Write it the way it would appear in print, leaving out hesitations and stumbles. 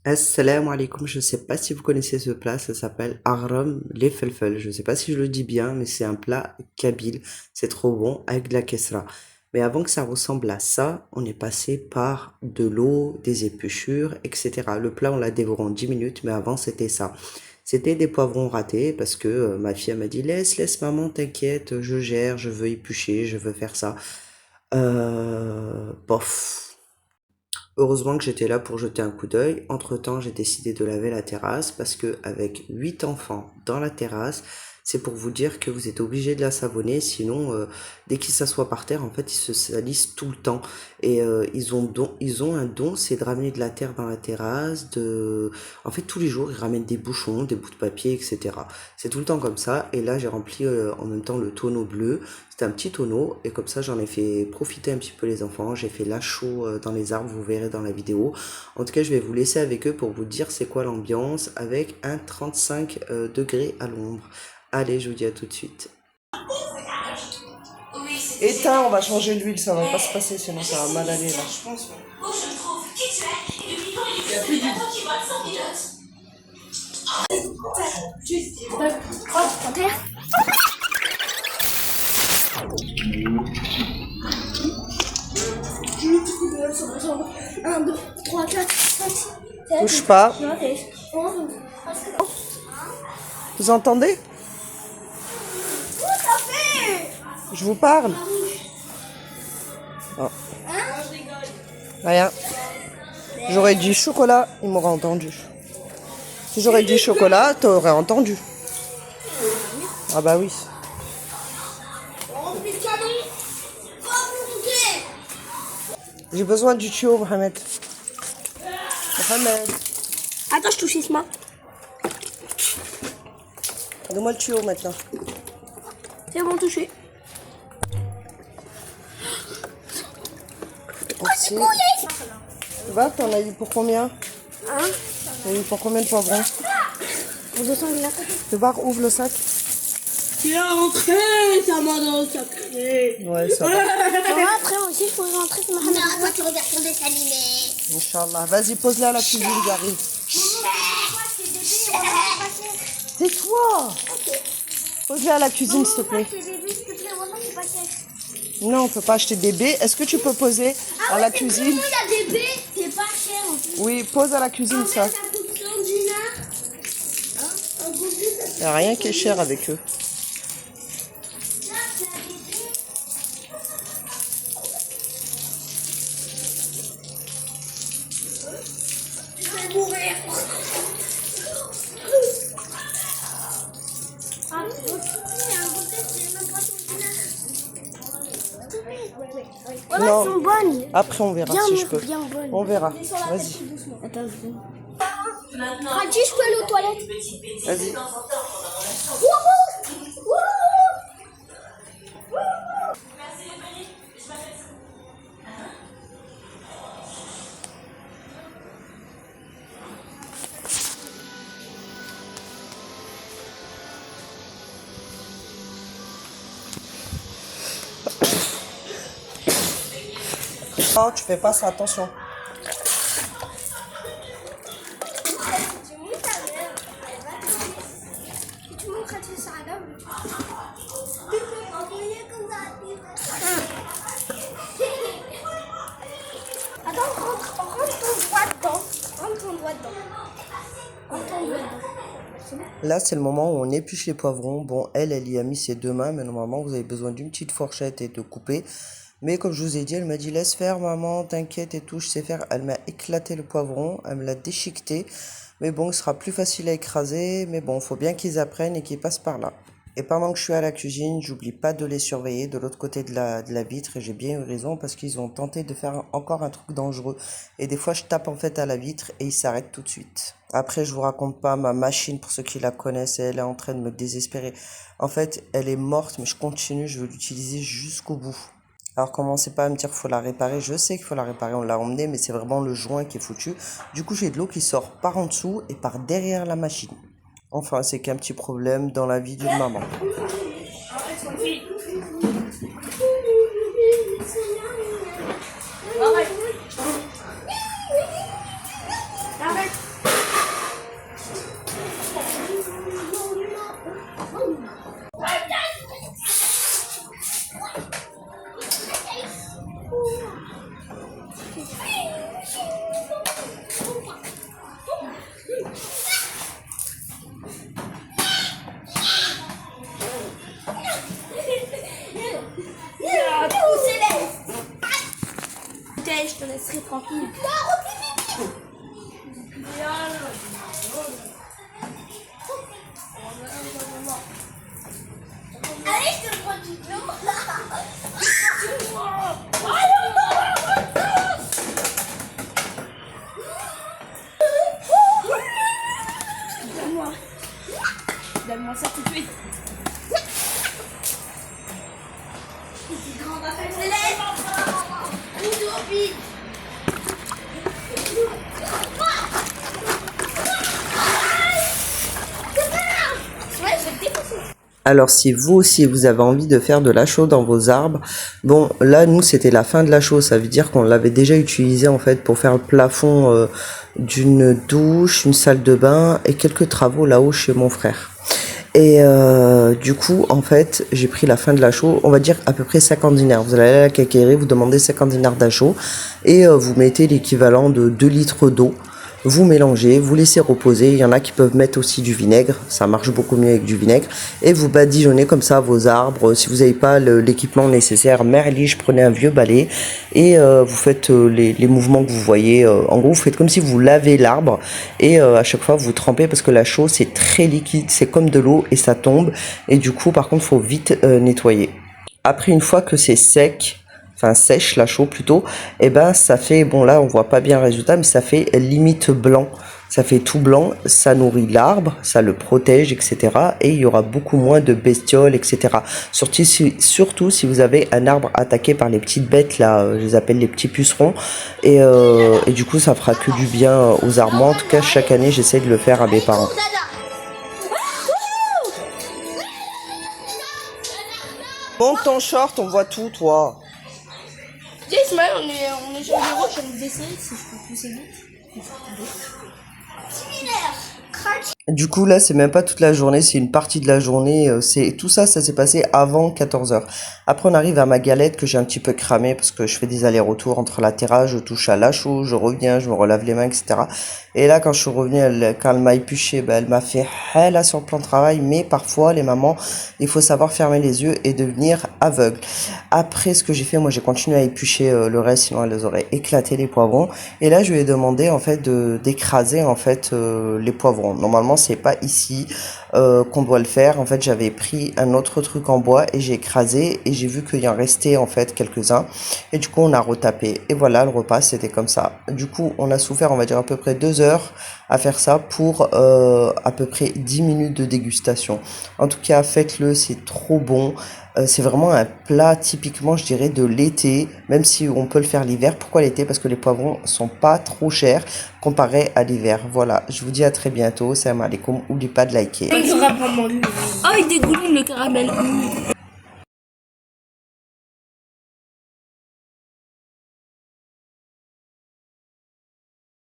Assalamu alaikum, je ne sais pas si vous connaissez ce plat, ça s'appelle Aram les Felfel. Je ne sais pas si je le dis bien, mais c'est un plat kabyle, c'est trop bon avec de la kesra. Mais avant que ça ressemble à ça, on est passé par de l'eau, des épluchures, etc. Le plat, on l'a dévoré en 10 minutes, mais avant, c'était ça. C'était des poivrons ratés parce que ma fille elle m'a dit laisse maman, t'inquiète, je gère, je veux éplucher, je veux faire ça. Bof. Heureusement que j'étais là pour jeter un coup d'œil. Entre-temps, j'ai décidé de laver la terrasse parce que avec 8 enfants dans la terrasse, c'est pour vous dire que vous êtes obligé de la savonner, sinon dès qu'ils s'assoient par terre, en fait, ils se salissent tout le temps. Et ils ont un don, c'est de ramener de la terre dans la terrasse, en fait, tous les jours, ils ramènent des bouchons, des bouts de papier, etc. C'est tout le temps comme ça. Et là, j'ai rempli en même temps le tonneau bleu. C'était un petit tonneau et comme ça j'en ai fait profiter un petit peu les enfants. J'ai fait la chaud dans les arbres, vous verrez dans la vidéo. En tout cas, je vais vous laisser avec eux pour vous dire c'est quoi l'ambiance avec un 35 degrés à l'ombre. Allez, je vous dis à tout de suite. Éteins, on va changer l'huile, ça va pas se passer, sinon ça va mal aller là. Je pense. Il y a plus d'huile. Un, 2, 3, 4, 5, 7. Touche pas. Vous entendez? Je vous parle. Oh. Rien. J'aurais dit chocolat, il m'aurait entendu. Si j'aurais dit chocolat, t'aurais entendu. Ah bah oui. J'ai besoin du tuyau, Mohamed. Mohamed. Attends, je touche Isma. Donne-moi le tuyau maintenant. C'est bon, touché. Merci. Va, t'en as eu pour combien? Hein? T'en as eu pour combien de poivrons? Pour 200 000. Tu voir, ouvre le sac. Tu es rentré, ça m'a dans le sacré. Ouais, ça va. Après, moi aussi, je pourrais rentrer, c'est Mohamed. Non, toi tu regardes ton dessin animé. Inch'Allah. Vas-y, pose-le à la cuisine, j'arrive. Tais-toi. Pose-le à la cuisine, s'il te plaît. Non, on peut pas acheter des baies. Est-ce que tu peux poser à la cuisine? Il y a des baies, c'est pas cher en plus. Oui, pose à la cuisine, ça. Ça coûte 100 dinars. Il n'y a rien qui est cher avec eux. Je vais mourir. Non. Elles sont bonnes. Après, on verra Bien si je mûres, peux. bien bonnes. On verra. Vas-y. Attends, Radi, je peux aller aux toilettes. Vas-y. Non, tu fais pas ça, attention. Attends, rentre ton doigt dedans. Rentre ton doigt dedans. Rentre ton doigt dedans. Là, c'est le moment où on épluche les poivrons. Bon, elle y a mis ses deux mains, mais normalement, vous avez besoin d'une petite fourchette et de couper. Mais comme je vous ai dit, elle m'a dit laisse faire maman, t'inquiète et tout, je sais faire. Elle m'a éclaté le poivron, elle me l'a déchiqueté. Mais bon, ce sera plus facile à écraser. Mais bon, faut bien qu'ils apprennent et qu'ils passent par là. Et pendant que je suis à la cuisine, j'oublie pas de les surveiller de l'autre côté de la vitre. Et j'ai bien eu raison parce qu'ils ont tenté de faire encore un truc dangereux. Et des fois, je tape en fait à la vitre et ils s'arrêtent tout de suite. Après, je vous raconte pas ma machine pour ceux qui la connaissent. Elle est en train de me désespérer. En fait, elle est morte, mais je continue. Je veux l'utiliser jusqu'au bout. Alors commencez pas à me dire qu'il faut la réparer, je sais qu'il faut la réparer, on l'a emmené, mais c'est vraiment le joint qui est foutu. Du coup j'ai de l'eau qui sort par en dessous et par derrière la machine. Enfin c'est qu'un petit problème dans la vie d'une maman. serait tranquille. Allez, je te prends du l'eau. Donne-moi. Donne-moi ça tout de suite. Alors si vous aussi vous avez envie de faire de la chaux dans vos arbres, bon là nous c'était la fin de la chaux, ça veut dire qu'on l'avait déjà utilisé en fait pour faire le plafond d'une douche, une salle de bain et quelques travaux là-haut chez mon frère. Et du coup en fait j'ai pris la fin de la chaux, on va dire à peu près 50 dinars. Vous allez aller à la quincaillerie, vous demandez 50 dinars d'achaux et vous mettez l'équivalent de 2 litres d'eau. Vous mélangez, vous laissez reposer. Il y en a qui peuvent mettre aussi du vinaigre, ça marche beaucoup mieux avec du vinaigre. Et vous badigeonnez comme ça vos arbres. Si vous n'avez pas l'équipement nécessaire, merlige, prenez un vieux balai et vous faites les mouvements que vous voyez. En gros, vous faites comme si vous lavez l'arbre et à chaque fois vous trempez parce que la chaux c'est très liquide, c'est comme de l'eau et ça tombe. Et du coup, par contre, faut vite nettoyer. Après, une fois que c'est sec, enfin sèche la chaux plutôt, et ben ça fait, bon là on voit pas bien le résultat, mais ça fait limite blanc, ça fait tout blanc, ça nourrit l'arbre, ça le protège, etc. Et il y aura beaucoup moins de bestioles, etc. Surtout si vous avez un arbre attaqué par les petites bêtes là, je les appelle les petits pucerons, et du coup ça fera que du bien aux arbres. Moi en tout cas chaque année j'essaie de le faire à mes parents. Monte ton short, on voit tout toi. Dis Ismaël, on est sur les roches, on nous essaye si je peux pousser vite. Du coup là c'est même pas toute la journée, c'est une partie de la journée, c'est tout ça s'est passé avant 14h. Après on arrive à ma galette que j'ai un petit peu cramée parce que je fais des allers-retours entre la terrasse, je touche à la chaux, je reviens, je me relave les mains, etc. Et là quand je suis revenu, quand elle m'a épluché, elle m'a fait là sur le plan de travail, mais parfois les mamans, il faut savoir fermer les yeux et devenir aveugle. Après ce que j'ai fait, moi j'ai continué à éplucher le reste, sinon elles auraient éclaté les poivrons. Et là je lui ai demandé en fait d'écraser en fait les poivrons. Normalement c'est pas ici qu'on doit le faire. En fait j'avais pris un autre truc en bois et j'ai écrasé et j'ai vu qu'il y en restait en fait quelques-uns et du coup on a retapé et voilà le repas c'était comme ça. Du coup on a souffert on va dire à peu près 2 heures à faire ça pour à peu près 10 minutes de dégustation. En tout cas faites-le, c'est trop bon. C'est vraiment un plat typiquement je dirais de l'été, même si on peut le faire l'hiver. Pourquoi l'été? Parce que les poivrons sont pas trop chers comparé à l'hiver. Voilà, je vous dis à très bientôt, salam alaikum, n'oubliez pas de liker. Oh, il dégouline le caramel.